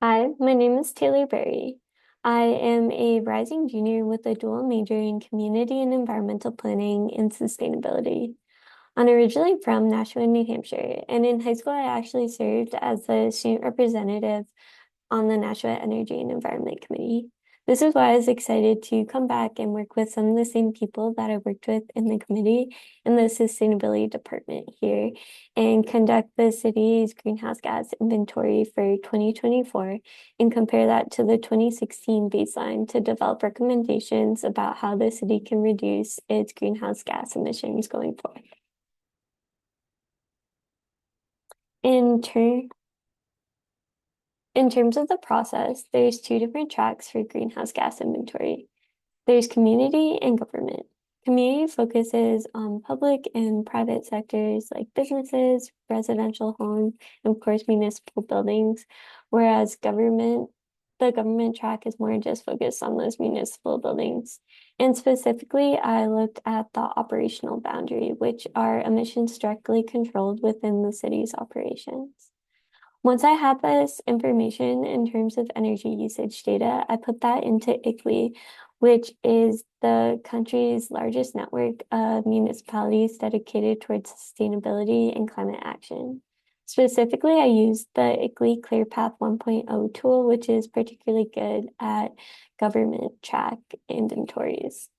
Hi, my name is Taylor Berry. I am a rising junior with a dual major in community and environmental planning and sustainability. I'm originally from Nashua, New Hampshire, and in high school, I actually served as the student representative on the Nashua Energy and Environment Committee. This is why I was excited to come back and work with some of the same people that I worked with in the committee in the sustainability department here and conduct the city's greenhouse gas inventory for 2024 and compare that to the 2016 baseline to develop recommendations about how the city can reduce its greenhouse gas emissions going forward. In turn, In terms of the process, there's two different tracks for greenhouse gas inventory. There's community and government. Community focuses on public and private sectors like businesses, residential homes, and of course municipal buildings, whereas the government track is more just focused on those municipal buildings. And specifically, I looked at the operational boundary, which are emissions directly controlled within the city's operations. Once I had this information in terms of energy usage data, I put that into ICLEI, which is the country's largest network of municipalities dedicated towards sustainability and climate action. Specifically, I used the ICLEI ClearPath 1.0 tool, which is particularly good at government track inventories.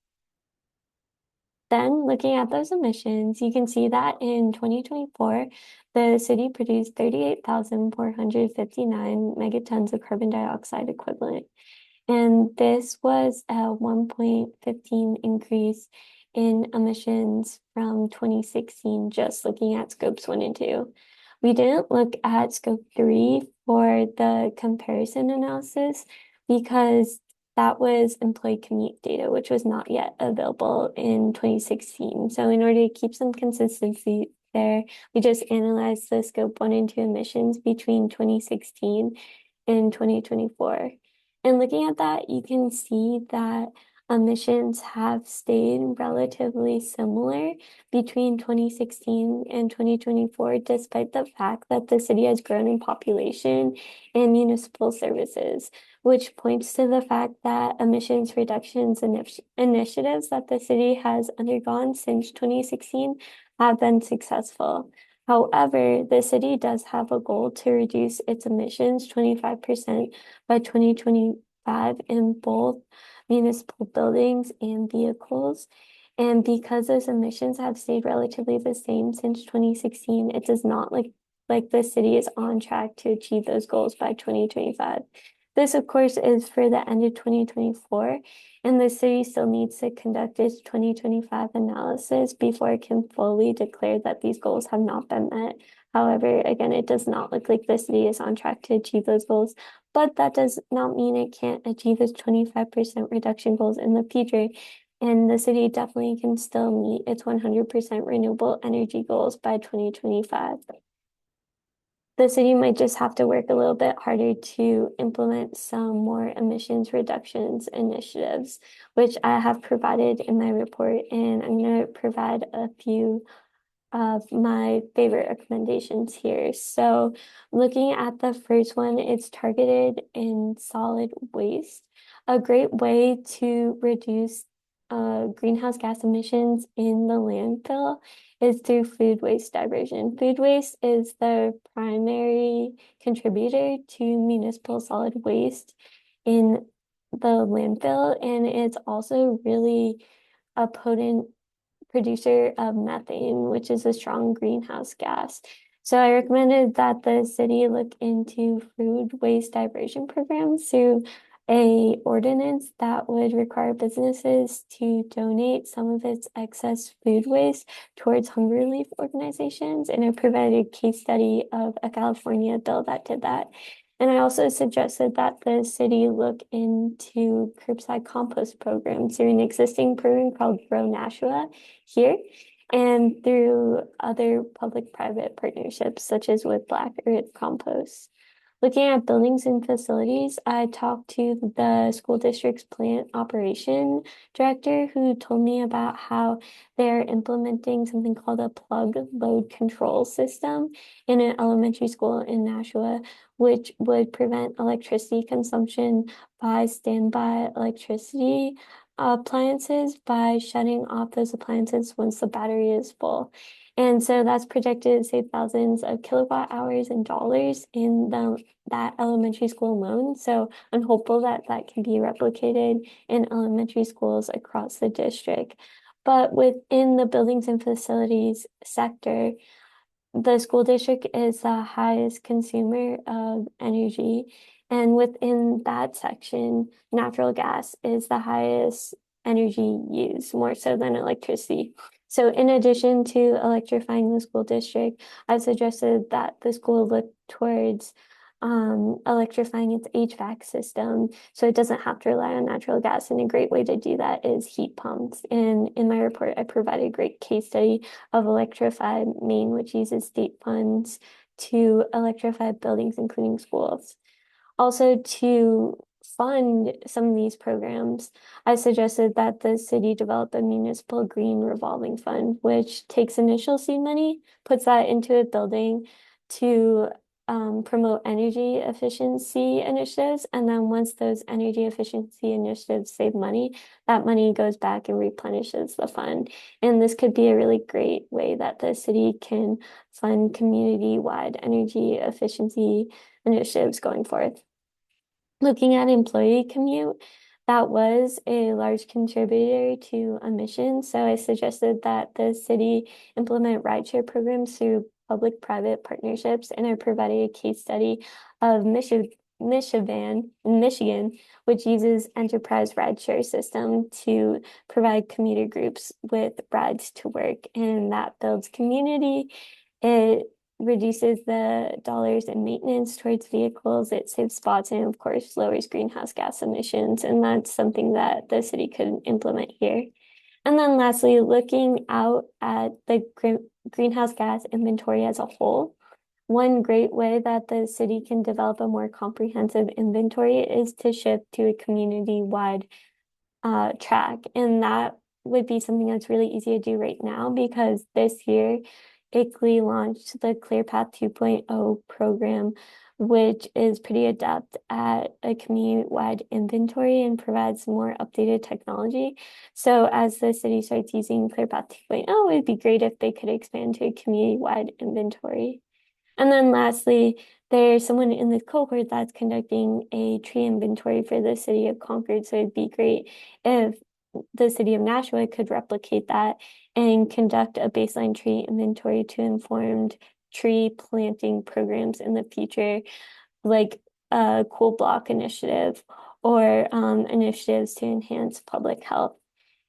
Then looking at those emissions, you can see that in 2024, the city produced 38,459 megatons of carbon dioxide equivalent. And this was a 1.15 increase in emissions from 2016, just looking at scopes 1 and 2. We didn't look at scope 3 for the comparison analysis because that was employee commute data, which was not yet available in 2016. So in order to keep some consistency there, we just analyzed the scope 1 and 2 emissions between 2016 and 2024. And looking at that, you can see that emissions have stayed relatively similar between 2016 and 2024, despite the fact that the city has grown in population and municipal services, which points to the fact that emissions reductions initiatives that the city has undergone since 2016 have been successful. However, the city does have a goal to reduce its emissions 25% by 2025 in both municipal buildings and vehicles. And because those emissions have stayed relatively the same since 2016, it does not look like the city is on track to achieve those goals by 2025. This, of course, is for the end of 2024, and the city still needs to conduct its 2025 analysis before it can fully declare that these goals have not been met. However, again, it does not look like the city is on track to achieve those goals, but that does not mean it can't achieve its 25% reduction goals in the future. And the city definitely can still meet its 100% renewable energy goals by 2025. The city might just have to work a little bit harder to implement some more emissions reductions initiatives, which I have provided in my report, and I'm going to provide a few of my favorite recommendations here. So looking at the first one, it's targeted in solid waste. A great way to reduce greenhouse gas emissions in the landfill is through food waste diversion. Food waste is the primary contributor to municipal solid waste in the landfill, and it's also really a potent producer of methane, which is a strong greenhouse gas. So I recommended that the city look into food waste diversion programs through a ordinance that would require businesses to donate some of its excess food waste towards hunger relief organizations. And I provided a case study of a California bill that did that. And I also suggested that the city look into curbside compost programs through an existing program called Grow Nashua here and through other public-private partnerships, such as with Black Earth Compost. Looking at buildings and facilities, I talked to the school district's plant operation director who told me about how they're implementing something called a plug load control system in an elementary school in Nashua, which would prevent electricity consumption by standby electricity appliances by shutting off those appliances once the battery is full. And so that's projected to save thousands of kilowatt hours and dollars in that elementary school alone. So I'm hopeful that that can be replicated in elementary schools across the district. But within the buildings and facilities sector, the school district is the highest consumer of energy. And within that section, natural gas is the highest energy used, more so than electricity. So in addition to electrifying the school district, I've suggested that the school look towards electrifying its HVAC system so it doesn't have to rely on natural gas. And a great way to do that is heat pumps. And in my report, I provided a great case study of Electrified Maine, which uses state funds to electrify buildings, including schools. Also, to fund some of these programs, I suggested that the city develop a municipal green revolving fund, which takes initial seed money, puts that into a building to promote energy efficiency initiatives. And then once those energy efficiency initiatives save money, that money goes back and replenishes the fund. And this could be a really great way that the city can fund community-wide energy efficiency initiatives going forth. Looking at employee commute, that was a large contributor to emissions. So I suggested that the city implement rideshare programs through public-private partnerships, and I provided a case study of Michigan, in Michigan, which uses enterprise rideshare system to provide commuter groups with rides to work, and that builds community. It reduces the dollars in maintenance towards vehicles, it saves spots, and of course lowers greenhouse gas emissions. And that's something that the city could implement here. And then lastly, looking out at the greenhouse gas inventory as a whole, one great way that the city can develop a more comprehensive inventory is to shift to a community-wide track. And that would be something that's really easy to do right now because this year ICLEI launched the ClearPath 2.0 program, which is pretty adept at a community-wide inventory and provides more updated technology. So as the city starts using ClearPath 2.0, it'd be great if they could expand to a community-wide inventory. And then lastly, there's someone in this cohort that's conducting a tree inventory for the city of Concord. So it'd be great if the city of Nashua could replicate that and conduct a baseline tree inventory to inform tree planting programs in the future, like a cool block initiative or initiatives to enhance public health.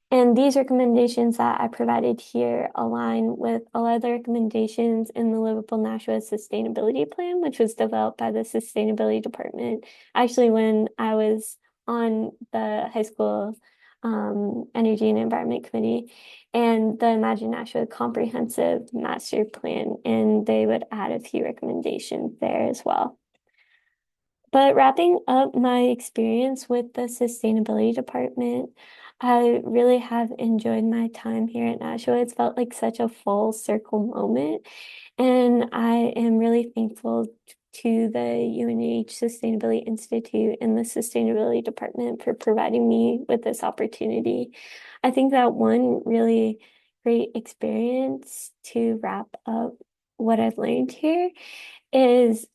And these recommendations that I provided here align with a lot of the recommendations in the Livable Nashua Sustainability Plan, which was developed by the Sustainability Department. Actually, when I was on the high school Energy and Environment Committee and the Imagine Nashua Comprehensive Master Plan, and they would add a few recommendations there as well. But wrapping up my experience with the Sustainability Department, I really have enjoyed my time here at Nashua. It's felt like such a full circle moment, and I am really thankful to the UNH Sustainability Institute and the Sustainability Department for providing me with this opportunity. I think that one really great experience to wrap up what I've learned here is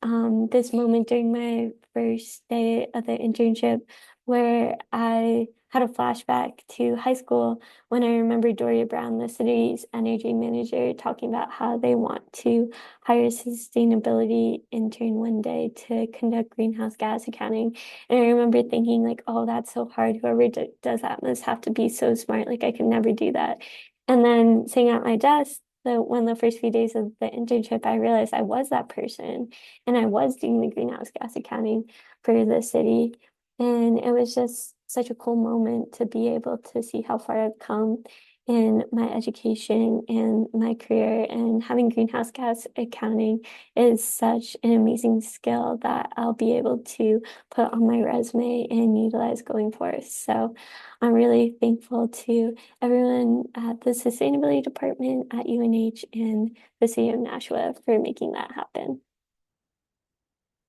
this moment during my first day of the internship where I had a flashback to high school when I remember Doria Brown, the city's energy manager, talking about how they want to hire a sustainability intern one day to conduct greenhouse gas accounting. And I remember thinking like, oh, that's so hard. Whoever does that must have to be so smart. Like I could never do that. And then sitting at my desk, one of the first few days of the internship, I realized I was that person and I was doing the greenhouse gas accounting for the city. And it was just such a cool moment to be able to see how far I've come in my education and my career. And having greenhouse gas accounting is such an amazing skill that I'll be able to put on my resume and utilize going forward. So I'm really thankful to everyone at the sustainability department at UNH and the city of Nashua for making that happen.